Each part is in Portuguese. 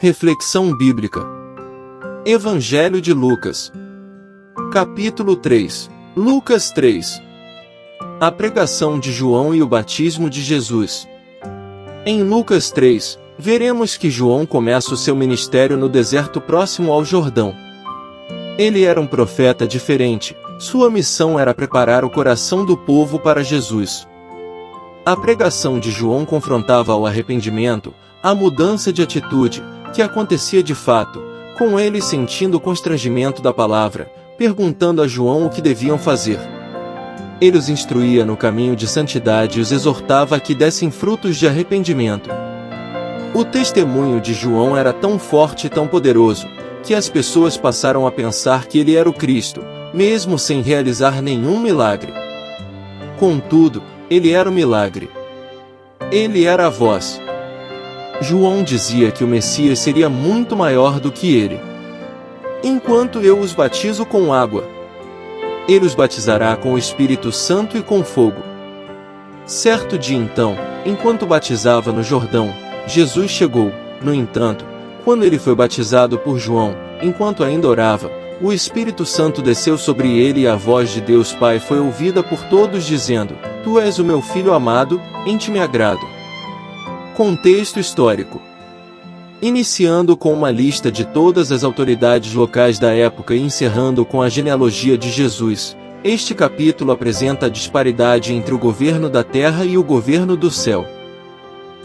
Reflexão bíblica. Evangelho de Lucas. Capítulo 3. Lucas 3. A pregação de João e o batismo de Jesus. Em Lucas 3, veremos que João começa o seu ministério no deserto próximo ao Jordão. Ele era um profeta diferente, sua missão era preparar o coração do povo para Jesus. A pregação de João confrontava o arrependimento, a mudança de atitude, que acontecia de fato, com eles sentindo o constrangimento da palavra, perguntando a João o que deviam fazer. Ele os instruía no caminho de santidade e os exortava a que dessem frutos de arrependimento. O testemunho de João era tão forte e tão poderoso, que as pessoas passaram a pensar que ele era o Cristo, mesmo sem realizar nenhum milagre. Contudo, ele era o milagre. Ele era a voz. João dizia que o Messias seria muito maior do que ele. Enquanto eu os batizo com água, ele os batizará com o Espírito Santo e com fogo. Certo dia então, enquanto batizava no Jordão, Jesus chegou. No entanto, quando ele foi batizado por João, enquanto ainda orava, o Espírito Santo desceu sobre ele e a voz de Deus Pai foi ouvida por todos dizendo: Tu és o meu Filho amado, em ti me agrado. Contexto histórico. Iniciando com uma lista de todas as autoridades locais da época e encerrando com a genealogia de Jesus, este capítulo apresenta a disparidade entre o governo da terra e o governo do céu.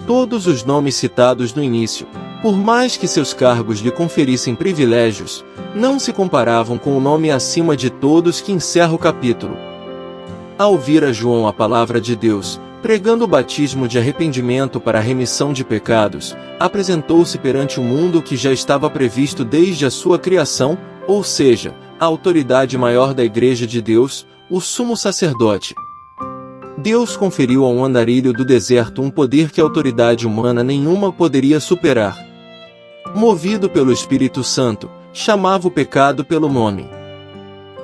Todos os nomes citados no início, por mais que seus cargos lhe conferissem privilégios, não se comparavam com o nome acima de todos que encerra o capítulo. Ao ouvir a João a palavra de Deus, pregando o batismo de arrependimento para a remissão de pecados, apresentou-se perante o mundo que já estava previsto desde a sua criação, ou seja, a autoridade maior da Igreja de Deus, o sumo sacerdote. Deus conferiu a um andarilho do deserto um poder que a autoridade humana nenhuma poderia superar. Movido pelo Espírito Santo, chamava o pecado pelo nome.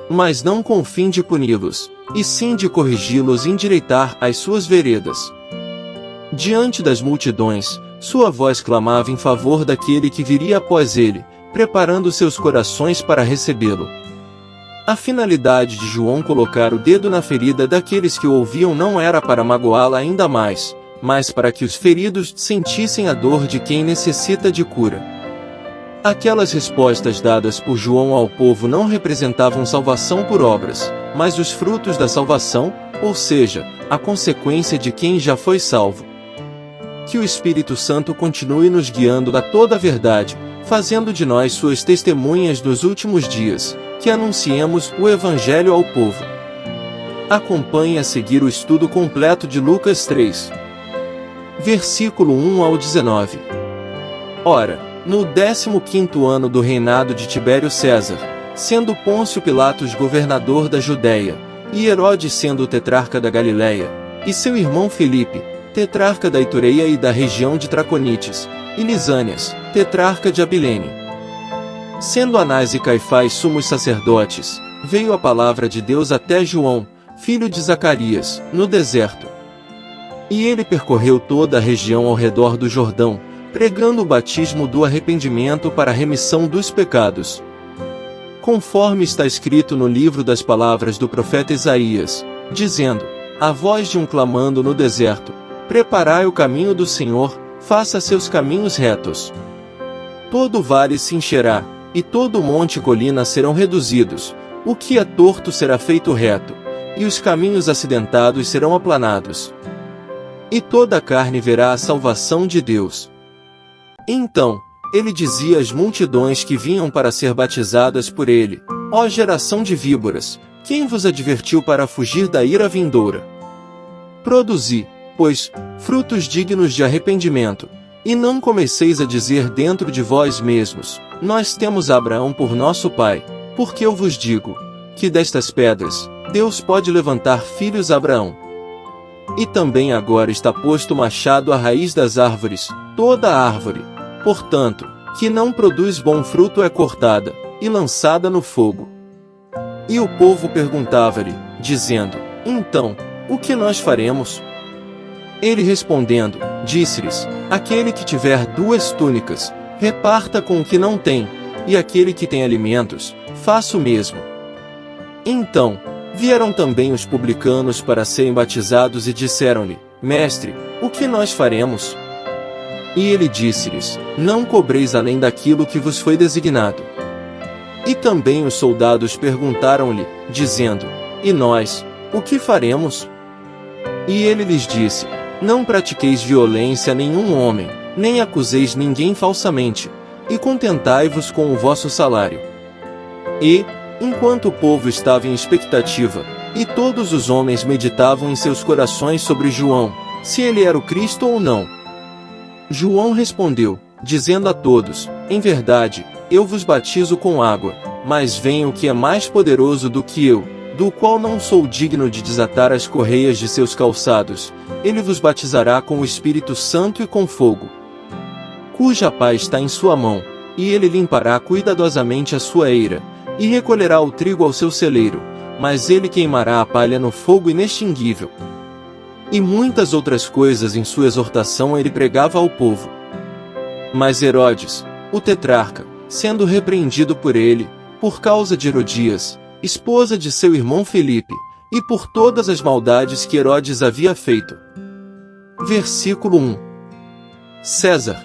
Mas não com o fim de puni-los, e sim de corrigi-los e endireitar as suas veredas. Diante das multidões, sua voz clamava em favor daquele que viria após ele, preparando seus corações para recebê-lo. A finalidade de João colocar o dedo na ferida daqueles que o ouviam não era para magoá-la ainda mais, mas para que os feridos sentissem a dor de quem necessita de cura. Aquelas respostas dadas por João ao povo não representavam salvação por obras, mas os frutos da salvação, ou seja, a consequência de quem já foi salvo. Que o Espírito Santo continue nos guiando a toda a verdade, fazendo de nós suas testemunhas nos últimos dias, que anunciemos o Evangelho ao povo. Acompanhe a seguir o estudo completo de Lucas 3. Versículo 1 ao 19. Ora, no 15º ano do reinado de Tibério César, sendo Pôncio Pilatos governador da Judéia, e Herodes sendo o tetrarca da Galiléia, e seu irmão Filipe, tetrarca da Itureia e da região de Traconites, e Lisânias, tetrarca de Abilene. Sendo Anás e Caifás sumos sacerdotes, veio a palavra de Deus até João, filho de Zacarias, no deserto. E ele percorreu toda a região ao redor do Jordão, pregando o batismo do arrependimento para a remissão dos pecados. Conforme está escrito no livro das palavras do profeta Isaías, dizendo: A voz de um clamando no deserto, preparai o caminho do Senhor, faça seus caminhos retos. Todo vale se encherá, e todo monte e colina serão reduzidos, o que é torto será feito reto, e os caminhos acidentados serão aplanados. E toda a carne verá a salvação de Deus. Então, ele dizia às multidões que vinham para ser batizadas por ele: Ó geração de víboras, quem vos advertiu para fugir da ira vindoura? Produzi, pois, frutos dignos de arrependimento, e não comeceis a dizer dentro de vós mesmos: Nós temos Abraão por nosso pai, porque eu vos digo, que destas pedras, Deus pode levantar filhos a Abraão. E também agora está posto o machado à raiz das árvores, toda árvore, portanto, que não produz bom fruto é cortada, e lançada no fogo. E o povo perguntava-lhe, dizendo: Então, o que nós faremos? Ele respondendo, disse-lhes: Aquele que tiver 2 túnicas, Reparta com o que não tem, e aquele que tem alimentos, faça o mesmo. Então, vieram também os publicanos para serem batizados e disseram-lhe: Mestre, o que nós faremos? E ele disse-lhes: Não cobreis além daquilo que vos foi designado. E também os soldados perguntaram-lhe, dizendo: E nós, o que faremos? E ele lhes disse: Não pratiqueis violência a nenhum homem, nem acuseis ninguém falsamente, e contentai-vos com o vosso salário. E, enquanto o povo estava em expectativa, e todos os homens meditavam em seus corações sobre João, se ele era o Cristo ou não, João respondeu, dizendo a todos: Em verdade, eu vos batizo com água, mas vem o que é mais poderoso do que eu, do qual não sou digno de desatar as correias de seus calçados. Ele vos batizará com o Espírito Santo e com fogo, cuja pá está em sua mão, e ele limpará cuidadosamente a sua eira, e recolherá o trigo ao seu celeiro, mas ele queimará a palha no fogo inextinguível. E muitas outras coisas em sua exortação ele pregava ao povo. Mas Herodes, o tetrarca, sendo repreendido por ele, por causa de Herodias, esposa de seu irmão Filipe, e por todas as maldades que Herodes havia feito. Versículo 1. César.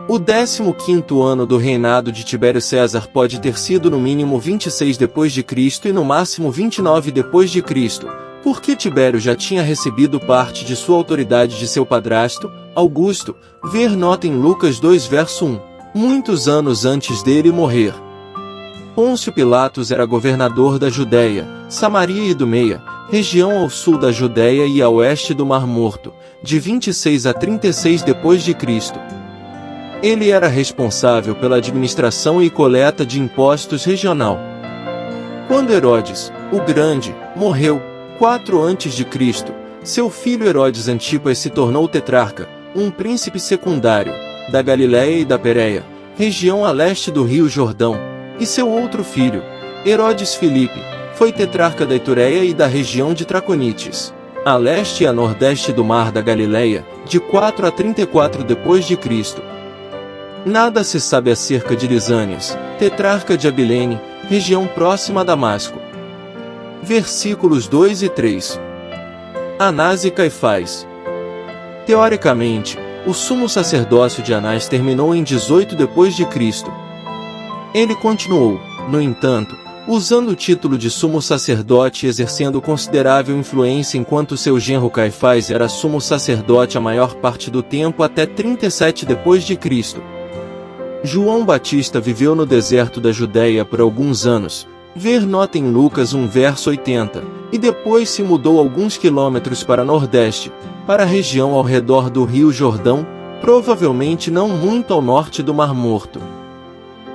O 15º ano do reinado de Tibério César pode ter sido no mínimo 26 depois de Cristo e no máximo 29 depois de Cristo, porque Tibério já tinha recebido parte de sua autoridade de seu padrasto, Augusto, ver nota em Lucas 2 verso 1, muitos anos antes dele morrer. Pôncio Pilatos era governador da Judéia, Samaria e Idumeia, região ao sul da Judéia e a oeste do Mar Morto, de 26 a 36 depois de Cristo. Ele era responsável pela administração e coleta de impostos regional. Quando Herodes, o Grande, morreu, 4 a.C., seu filho Herodes Antipas se tornou tetrarca, um príncipe secundário, da Galiléia e da Pérea, região a leste do rio Jordão, e seu outro filho, Herodes Filipe, foi tetrarca da Itureia e da região de Traconites, a leste e a nordeste do mar da Galiléia, de 4 a 34 depois de Cristo. Nada se sabe acerca de Lisânias, tetrarca de Abilene, região próxima a Damasco. Versículos 2 e 3. Anás e Caifás. Teoricamente, o sumo sacerdócio de Anás terminou em 18 depois de Cristo. Ele continuou, no entanto, usando o título de sumo sacerdote e exercendo considerável influência enquanto seu genro Caifás era sumo sacerdote a maior parte do tempo até 37 depois de Cristo. João Batista viveu no deserto da Judéia por alguns anos, ver nota em Lucas 1 verso 80, e depois se mudou alguns quilômetros para nordeste, para a região ao redor do rio Jordão, provavelmente não muito ao norte do Mar Morto.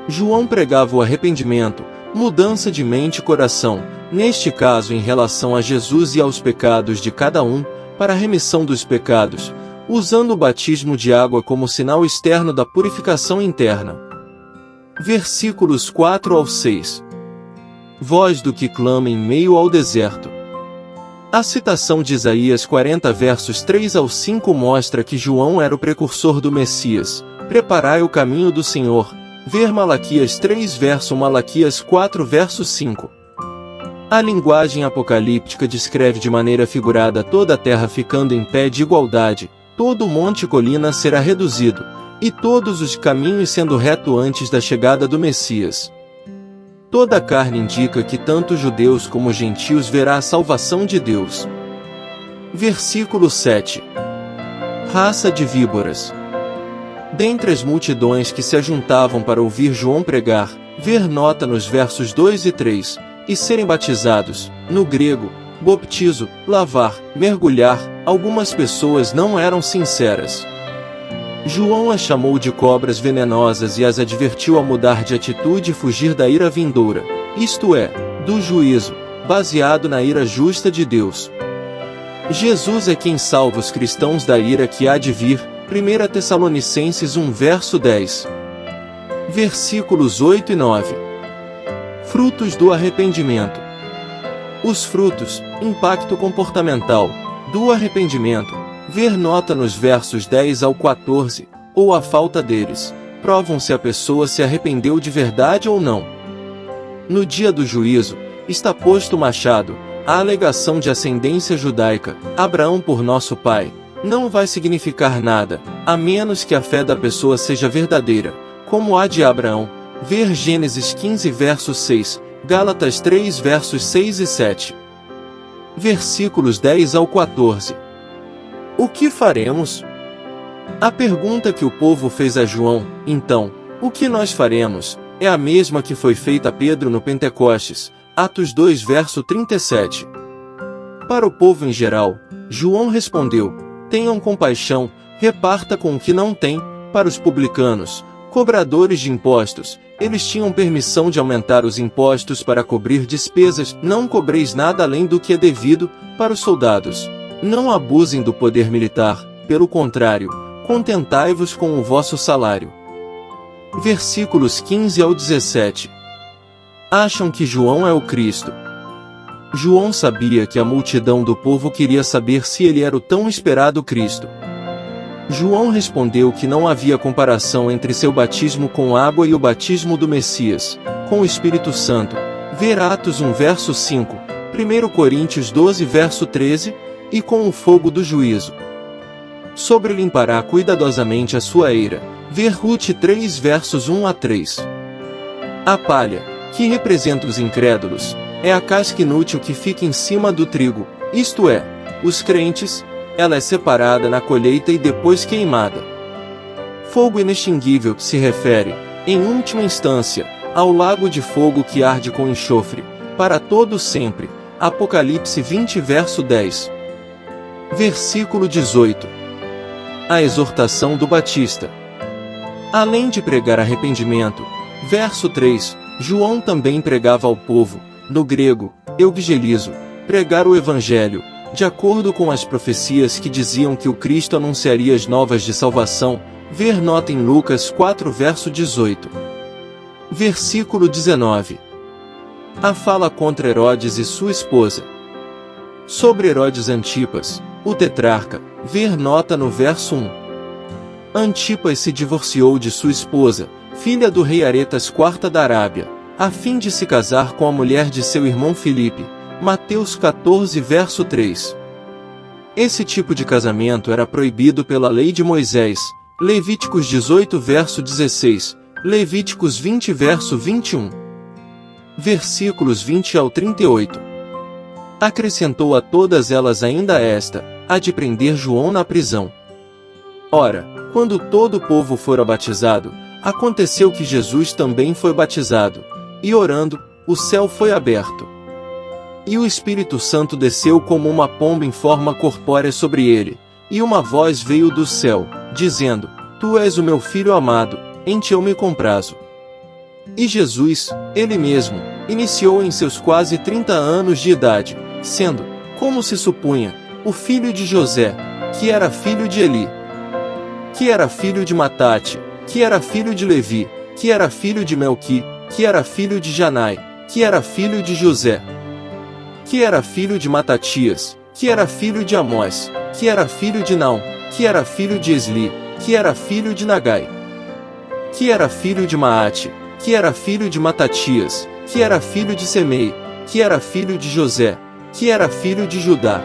João pregava o arrependimento, mudança de mente e coração, neste caso em relação a Jesus e aos pecados de cada um, para a remissão dos pecados, usando o batismo de água como sinal externo da purificação interna. Versículos 4 ao 6. Voz do que clama em meio ao deserto. A citação de Isaías 40 versos 3 ao 5 mostra que João era o precursor do Messias. Preparai o caminho do Senhor. Ver Malaquias 3 verso Malaquias 4 verso 5. A linguagem apocalíptica descreve de maneira figurada toda a terra ficando em pé de igualdade, todo monte e colina será reduzido, e todos os caminhos sendo reto antes da chegada do Messias. Toda a carne indica que tanto judeus como gentios verá a salvação de Deus. Versículo 7. Raça de víboras. Dentre as multidões que se ajuntavam para ouvir João pregar, ver nota nos versos 2 e 3, e serem batizados, no grego, boptizo, lavar, mergulhar, algumas pessoas não eram sinceras. João as chamou de cobras venenosas e as advertiu a mudar de atitude e fugir da ira vindoura, isto é, do juízo, baseado na ira justa de Deus. Jesus é quem salva os cristãos da ira que há de vir, 1 Tessalonicenses 1 verso 10. Versículos 8 e 9. Frutos do arrependimento. Os frutos, impacto comportamental, do arrependimento, ver nota nos versos 10 ao 14, ou a falta deles, provam se a pessoa se arrependeu de verdade ou não. No dia do juízo, está posto o machado. A alegação de ascendência judaica, Abraão por nosso pai, não vai significar nada, a menos que a fé da pessoa seja verdadeira, como a de Abraão. Ver Gênesis 15 verso 6, Gálatas 3 versos 6 e 7. Versículos 10 ao 14. O que faremos? A pergunta que o povo fez a João, então, o que nós faremos, é a mesma que foi feita a Pedro no Pentecostes, Atos 2 verso 37. Para o povo em geral, João respondeu: tenham compaixão, reparta com o que não tem. Para os publicanos, cobradores de impostos, eles tinham permissão de aumentar os impostos para cobrir despesas. Não cobreis nada além do que é devido. Para os soldados, não abusem do poder militar, pelo contrário, contentai-vos com o vosso salário. Versículos 15 ao 17. Acham que João é o Cristo. João sabia que a multidão do povo queria saber se ele era o tão esperado Cristo. João respondeu que não havia comparação entre seu batismo com água e o batismo do Messias, com o Espírito Santo. Ver Atos 1 verso 5, 1 Coríntios 12 verso 13, e com o fogo do juízo. Sobre limpará cuidadosamente a sua eira. Ver Ruth 3 versos 1 a 3. A palha, que representa os incrédulos, é a casca inútil que fica em cima do trigo, isto é, os crentes. Ela é separada na colheita e depois queimada. Fogo inextinguível se refere, em última instância, ao lago de fogo que arde com enxofre, para todo sempre. Apocalipse 20 verso 10. Versículo 18. A exortação do Batista. Além de pregar arrependimento, verso 3, João também pregava ao povo, no grego, eugelizo, pregar o Evangelho, de acordo com as profecias que diziam que o Cristo anunciaria as novas de salvação. Ver nota em Lucas 4 verso 18. Versículo 19. A fala contra Herodes e sua esposa. Sobre Herodes Antipas, o tetrarca, ver nota no verso 1. Antipas se divorciou de sua esposa, filha do rei Aretas IV da Arábia, a fim de se casar com a mulher de seu irmão Filipe. Mateus 14 verso 3. Esse tipo de casamento era proibido pela lei de Moisés. Levíticos 18 verso 16, Levíticos 20 verso 21. Versículos 20 ao 38. Acrescentou a todas elas ainda esta, a de prender João na prisão. Ora, quando todo o povo fora batizado, aconteceu que Jesus também foi batizado, e orando, o céu foi aberto. E o Espírito Santo desceu como uma pomba em forma corpórea sobre ele, e uma voz veio do céu, dizendo: Tu és o meu Filho amado, em ti eu me comprazo. E Jesus, ele mesmo, iniciou em seus quase 30 anos de idade, sendo, como se supunha, o filho de José, que era filho de Eli, que era filho de Matate, que era filho de Levi, que era filho de Melqui, que era filho de Janai, que era filho de José, que era filho de Matatias, que era filho de Amós, que era filho de Naum, que era filho de Esli, que era filho de Nagai, que era filho de Maate, que era filho de Matatias, que era filho de Semei, que era filho de José, que era filho de Judá,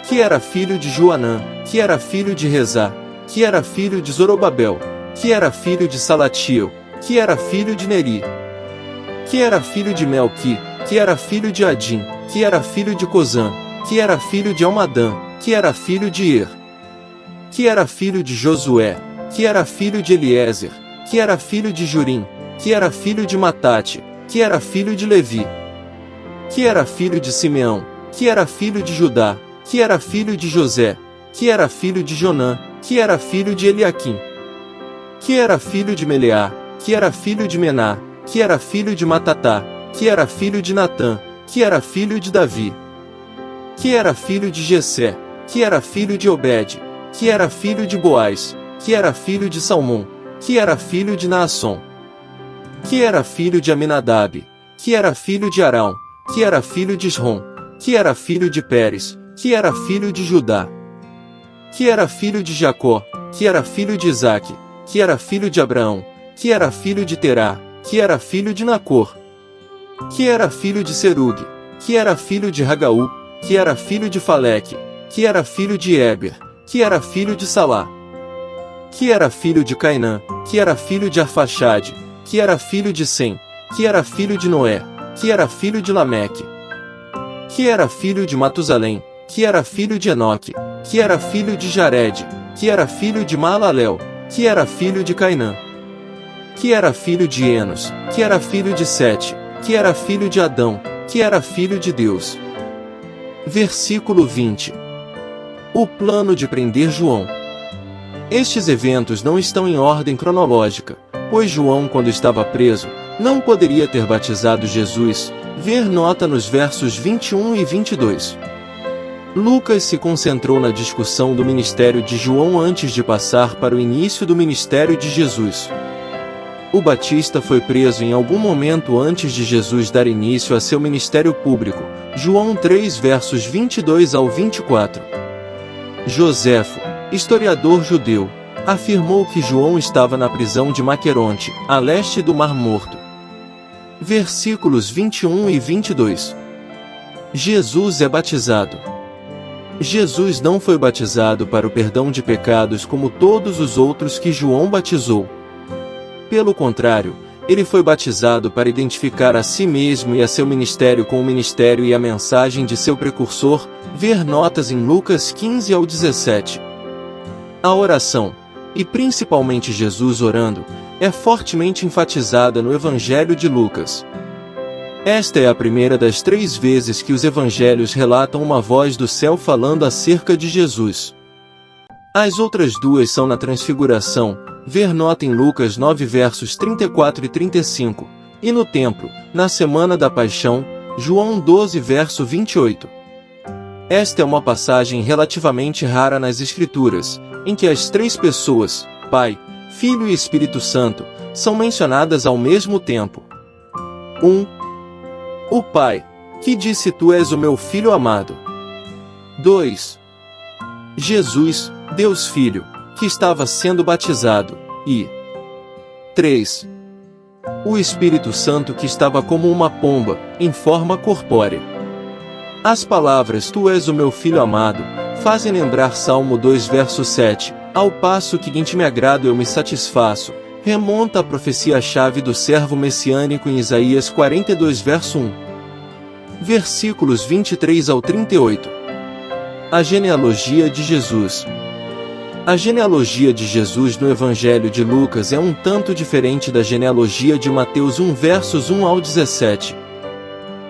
que era filho de Joanã, que era filho de Rezá, que era filho de Zorobabel, que era filho de Salatiel, que era filho de Neri, que era filho de Melqui, que era filho de Adim, que era filho de Cozã, que era filho de Almadã, que era filho de Ir, que era filho de Josué, que era filho de Eliezer, que era filho de Jurim, que era filho de Matate, que era filho de Levi, que era filho de Simeão, que era filho de Judá, que era filho de José, que era filho de Jonã, que era filho de Eliaquim, que era filho de Meleá, que era filho de Mená, que era filho de Matatá, que era filho de Natã, que era filho de Davi, que era filho de Jessé, que era filho de Obed, que era filho de Boaz, que era filho de Salmão, que era filho de Naasson, que era filho de Aminadab, que era filho de Arão, que era filho de Esrom, que era filho de Pérez, que era filho de Judá, que era filho de Jacó, que era filho de Isaque, que era filho de Abraão, que era filho de Terá, que era filho de Nacor, que era filho de Serugue, que era filho de Ragaú, que era filho de Faleque, que era filho de Éber, que era filho de Salá, que era filho de Cainã, que era filho de Arfaxade, que era filho de Sem, que era filho de Noé, que era filho de Lameque, que era filho de Matusalém, que era filho de Enoque, que era filho de Jared, que era filho de Maalalel, que era filho de Cainã, que era filho de Enos, que era filho de Sete, que era filho de Adão, que era filho de Deus. Versículo 20. O plano de prender João. Estes eventos não estão em ordem cronológica, pois João, quando estava preso, não poderia ter batizado Jesus. Ver nota nos versos 21 e 22. Lucas se concentrou na discussão do ministério de João antes de passar para o início do ministério de Jesus. O Batista foi preso em algum momento antes de Jesus dar início a seu ministério público. João 3 versos 22 ao 24. Joséfo, historiador judeu, afirmou que João estava na prisão de Maqueronte, a leste do Mar Morto. Versículos 21 e 22. Jesus é batizado. Jesus não foi batizado para o perdão de pecados como todos os outros que João batizou. Pelo contrário, ele foi batizado para identificar a si mesmo e a seu ministério com o ministério e a mensagem de seu precursor. Ver notas em Lucas 15 ao 17. A oração, e principalmente Jesus orando, é fortemente enfatizada no Evangelho de Lucas. Esta é a primeira das 3 vezes que os evangelhos relatam uma voz do céu falando acerca de Jesus. As outras 2 são na Transfiguração, ver nota em Lucas 9 versos 34 e 35, e no templo, na Semana da Paixão, João 12 verso 28. Esta é uma passagem relativamente rara nas Escrituras, em que as 3 pessoas, Pai, Filho e Espírito Santo, são mencionadas ao mesmo tempo. 1. O Pai, que disse: Tu és o meu Filho amado. 2. Jesus, Deus Filho, que estava sendo batizado, e 3. O Espírito Santo, que estava como uma pomba, em forma corpórea. As palavras Tu és o meu Filho amado fazem lembrar Salmo 2 verso 7, ao passo que em Ti me agrado eu me satisfaço, remonta à profecia-chave do servo messiânico em Isaías 42 verso 1. Versículos 23 ao 38. A genealogia de Jesus. A genealogia de Jesus no Evangelho de Lucas é um tanto diferente da genealogia de Mateus 1 versos 1 ao 17.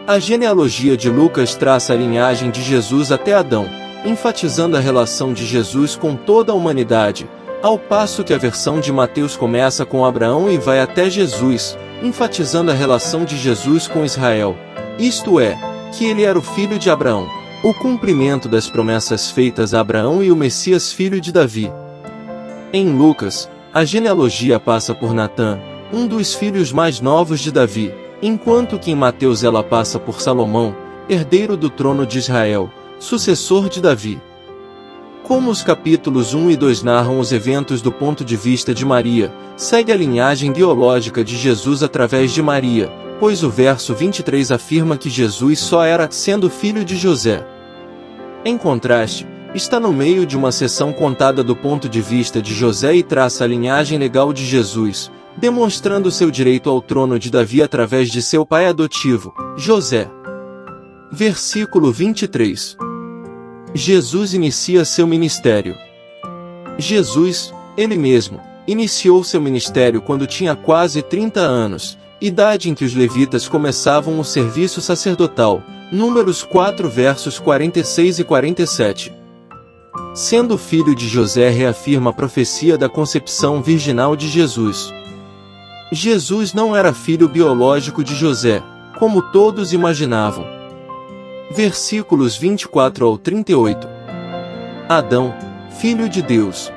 A genealogia de Lucas traça a linhagem de Jesus até Adão, enfatizando a relação de Jesus com toda a humanidade, ao passo que a versão de Mateus começa com Abraão e vai até Jesus, enfatizando a relação de Jesus com Israel, isto é, que ele era o filho de Abraão, o cumprimento das promessas feitas a Abraão e o Messias filho de Davi. Em Lucas, a genealogia passa por Natã, um dos filhos mais novos de Davi, enquanto que em Mateus ela passa por Salomão, herdeiro do trono de Israel, sucessor de Davi. Como os capítulos 1 e 2 narram os eventos do ponto de vista de Maria, segue a linhagem biológica de Jesus através de Maria, pois o verso 23 afirma que Jesus só era sendo filho de José. Em contraste, está no meio de uma seção contada do ponto de vista de José e traça a linhagem legal de Jesus, demonstrando seu direito ao trono de Davi através de seu pai adotivo, José. Versículo 23. Jesus inicia seu ministério. Jesus, ele mesmo, iniciou seu ministério quando tinha quase 30 anos, idade em que os levitas começavam o serviço sacerdotal, Números 4 versos 46 e 47. Sendo filho de José, reafirma a profecia da concepção virginal de Jesus. Jesus não era filho biológico de José, como todos imaginavam. Versículos 24 ao 38. Adão, filho de Deus.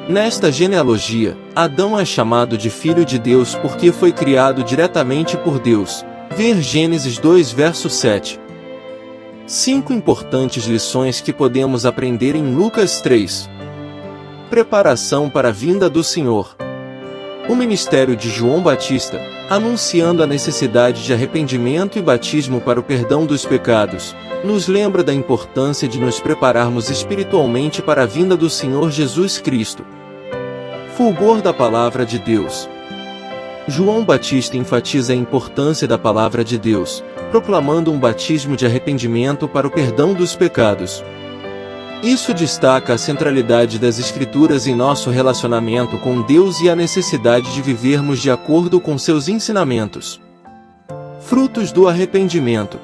Nesta genealogia, Adão é chamado de filho de Deus porque foi criado diretamente por Deus. Ver Gênesis 2 verso 7. 5 importantes lições que podemos aprender em Lucas 3. Preparação para a vinda do Senhor. O ministério de João Batista, anunciando a necessidade de arrependimento e batismo para o perdão dos pecados, nos lembra da importância de nos prepararmos espiritualmente para a vinda do Senhor Jesus Cristo. Fulgor da Palavra de Deus. João Batista enfatiza a importância da Palavra de Deus, proclamando um batismo de arrependimento para o perdão dos pecados. Isso destaca a centralidade das Escrituras em nosso relacionamento com Deus e a necessidade de vivermos de acordo com seus ensinamentos. Frutos do arrependimento.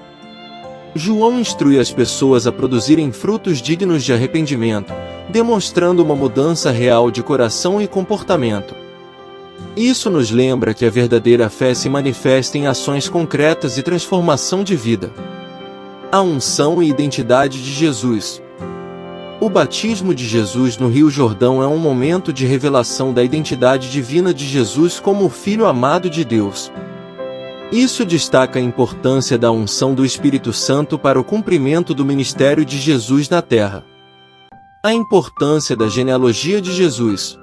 João instrui as pessoas a produzirem frutos dignos de arrependimento, demonstrando uma mudança real de coração e comportamento. Isso nos lembra que a verdadeira fé se manifesta em ações concretas e transformação de vida. A unção e identidade de Jesus. O batismo de Jesus no Rio Jordão é um momento de revelação da identidade divina de Jesus como o Filho amado de Deus. Isso destaca a importância da unção do Espírito Santo para o cumprimento do ministério de Jesus na terra. A importância da genealogia de Jesus.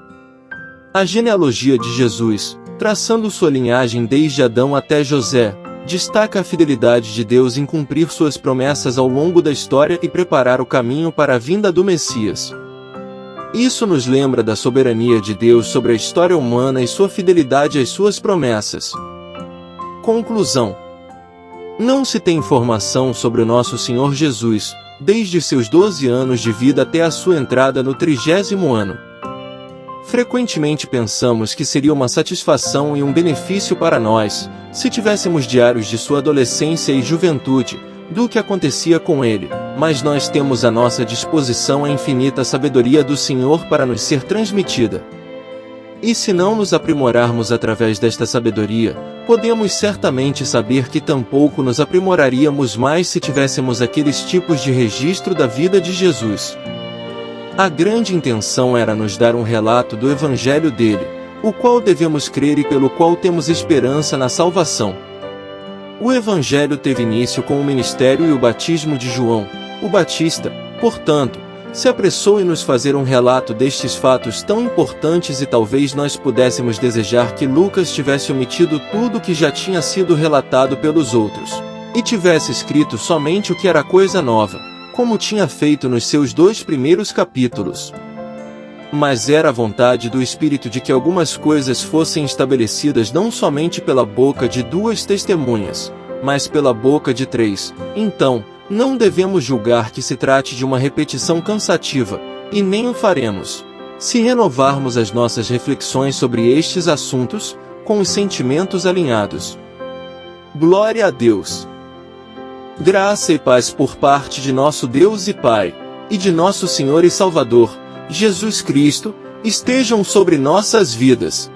A genealogia de Jesus, traçando sua linhagem desde Adão até José, destaca a fidelidade de Deus em cumprir suas promessas ao longo da história e preparar o caminho para a vinda do Messias. Isso nos lembra da soberania de Deus sobre a história humana e sua fidelidade às suas promessas. Conclusão. Não se tem informação sobre o nosso Senhor Jesus, desde seus 12 anos de vida até a sua entrada no 30º ano. Frequentemente pensamos que seria uma satisfação e um benefício para nós, se tivéssemos diários de sua adolescência e juventude, do que acontecia com ele, mas nós temos à nossa disposição a infinita sabedoria do Senhor para nos ser transmitida. E se não nos aprimorarmos através desta sabedoria, podemos certamente saber que tampouco nos aprimoraríamos mais se tivéssemos aqueles tipos de registro da vida de Jesus. A grande intenção era nos dar um relato do Evangelho dele, o qual devemos crer e pelo qual temos esperança na salvação. O Evangelho teve início com o ministério e o batismo de João, o Batista, portanto, se apressou em nos fazer um relato destes fatos tão importantes e talvez nós pudéssemos desejar que Lucas tivesse omitido tudo o que já tinha sido relatado pelos outros, e tivesse escrito somente o que era coisa nova, como tinha feito nos seus 2 primeiros capítulos. Mas era a vontade do Espírito de que algumas coisas fossem estabelecidas não somente pela boca de 2 testemunhas, mas pela boca de 3. Então, não devemos julgar que se trate de uma repetição cansativa, e nem o faremos, se renovarmos as nossas reflexões sobre estes assuntos, com os sentimentos alinhados. Glória a Deus! Graça e paz por parte de nosso Deus e Pai, e de nosso Senhor e Salvador, Jesus Cristo, estejam sobre nossas vidas.